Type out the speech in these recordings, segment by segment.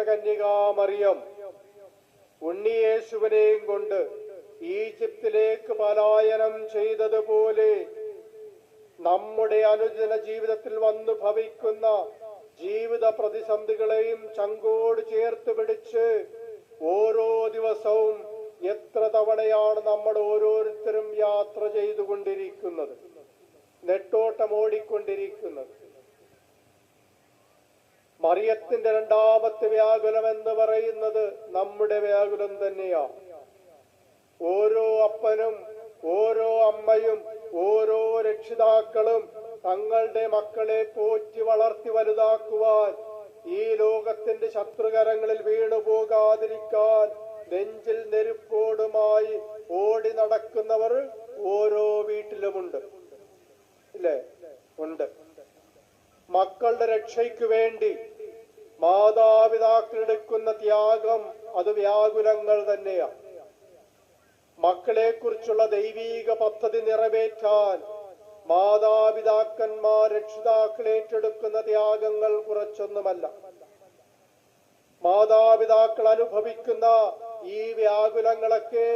കന്യകാമറിയം ഉണ്ണിയേശുവിനെയും കൊണ്ട് ഈജിപ്തിലേക്ക് പലായനം ചെയ്തതുപോലെ നമ്മുടെ അനുദിന ജീവിതത്തിൽ വന്നു ഭവിക്കുന്ന ജീവിത പ്രതിസന്ധികളെയും ചങ്കോട് ചേർത്ത് പിടിച്ച് ഓരോ ദിവസവും എത്ര തവണയാണ് നമ്മൾ ഓരോരുത്തരും യാത്ര ചെയ്തുകൊണ്ടിരിക്കുന്നത്, നെട്ടോട്ടം ഓടിക്കൊണ്ടിരിക്കുന്നത്. മറിയത്തിന്റെ രണ്ടാമത്തെ വ്യാകുലം എന്ന് പറയുന്നത് നമ്മുടെ വ്യാകുലം തന്നെയാണ്. ഓരോ അപ്പനും ഓരോ അമ്മയും ഓരോ രക്ഷിതാക്കളും തങ്ങളുടെ മക്കളെ പോറ്റി വളർത്തി വലുതാക്കുവാൻ, ഈ ലോകത്തിന്റെ ശത്രുകരങ്ങളിൽ വീണുപോകാതിരിക്കാൻ നെഞ്ചിൽ നെരുപ്പോടുമായി ഓടി നടക്കുന്നവർ ഓരോ വീട്ടിലുമുണ്ട്, ഇല്ലേ? ഉണ്ട്. മക്കളുടെ രക്ഷയ്ക്ക് വേണ്ടി മാതാപിതാക്കൾ എടുക്കുന്ന ത്യാഗം അത് വ്യാകുലങ്ങൾ തന്നെയാണ്. മക്കളെ കുറിച്ചുള്ള ദൈവീക പദ്ധതി നിറവേറ്റാൻ മാതാപിതാക്കന്മാർ രക്ഷിതാക്കൾ ഏറ്റെടുക്കുന്ന ത്യാഗങ്ങൾ കുറച്ചൊന്നുമല്ല. മാതാപിതാക്കൾ അനുഭവിക്കുന്ന ഈ വ്യാകുലങ്ങളൊക്കെ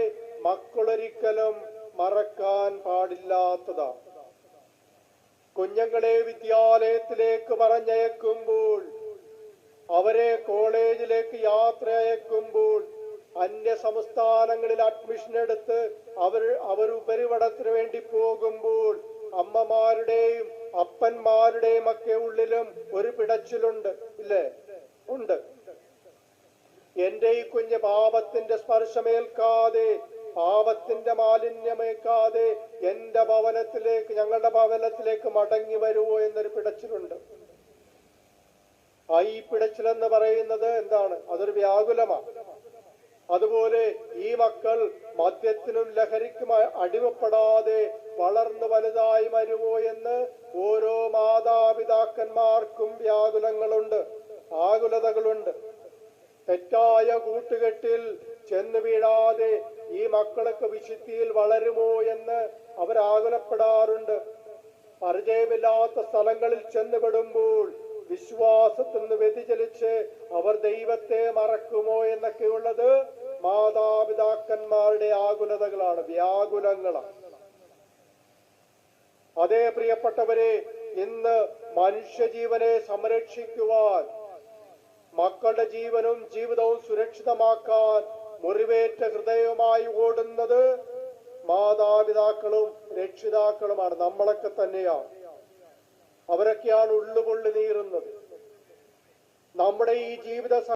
മക്കളൊരിക്കലും മറക്കാൻ പാടില്ലാത്തതാണ്. കുഞ്ഞുങ്ങളെ വിദ്യാലയത്തിലേക്ക് പറഞ്ഞയക്കുമ്പോൾ, അവരെ കോളേജിലേക്ക് യാത്ര അയക്കുമ്പോൾ, അന്യ സംസ്ഥാനങ്ങളിൽ അഡ്മിഷൻ എടുത്ത് അവർ ഉപരിപഠനത്തിന് വേണ്ടി പോകുമ്പോൾ അമ്മമാരുടെയും അപ്പന്മാരുടെയും ഒക്കെ ഉള്ളിലും ഒരു പിടച്ചിലുണ്ട്, ഇല്ലേ? ഉണ്ട്. എന്റെ ഈ കുഞ്ഞ് പാപത്തിന്റെ സ്പർശമേൽക്കാതെ, പാപത്തിന്റെ മാലിന്യമേക്കാതെ എന്റെ ഭവനത്തിലേക്ക്, ഞങ്ങളുടെ ഭവനത്തിലേക്ക് മടങ്ങി വരുമോ എന്നൊരു പിടച്ചിലുണ്ട്. ഈ പിടച്ചിലെന്ന് പറയുന്നത് എന്താണ്? അതൊരു വ്യാകുലമാണ്. അതുപോലെ ഈ മക്കൾ മദ്യത്തിനും ലഹരിക്കും അടിമപ്പെടാതെ വളർന്നു വലുതായി വരുമോ എന്ന് ഓരോ മാതാപിതാക്കന്മാർക്കും വ്യാകുലങ്ങളുണ്ട്, ആകുലതകളുണ്ട്. തെറ്റായ കൂട്ടുകെട്ടിൽ ചെന്ന് വീഴാതെ ഈ മക്കളൊക്കെ വിശുദ്ധിയിൽ വളരുമോ എന്ന് അവരാകുലപ്പെടാറുണ്ട്. പരിചയമില്ലാത്ത സ്ഥലങ്ങളിൽ ചെന്നുപെടുമ്പോൾ വിശ്വാസത്തിൽ നിന്ന് വ്യതിചലിച്ച് അവർ ദൈവത്തെ മറക്കുമോ എന്നൊക്കെയുള്ളത് മാതാപിതാക്കന്മാരുടെ ആകുലതകളാണ്, വ്യാകുലങ്ങളാണ്. അതേ പ്രിയപ്പെട്ടവരെ, ഇന്ന് മനുഷ്യജീവനെ സംരക്ഷിക്കുവാൻ, മക്കളുടെ ജീവനും ജീവിതവും സുരക്ഷിതമാക്കാൻ മുറിവേറ്റ ഹൃദയവുമായി ഓടുന്നത് മാതാപിതാക്കളും രക്ഷിതാക്കളുമാണ്, നമ്മളൊക്കെ തന്നെയാണ്. അവരൊക്കെയാണ് ഉള്ളുപൊള്ളി നീറുന്നത്. നമ്മുടെ ഈ ജീവിത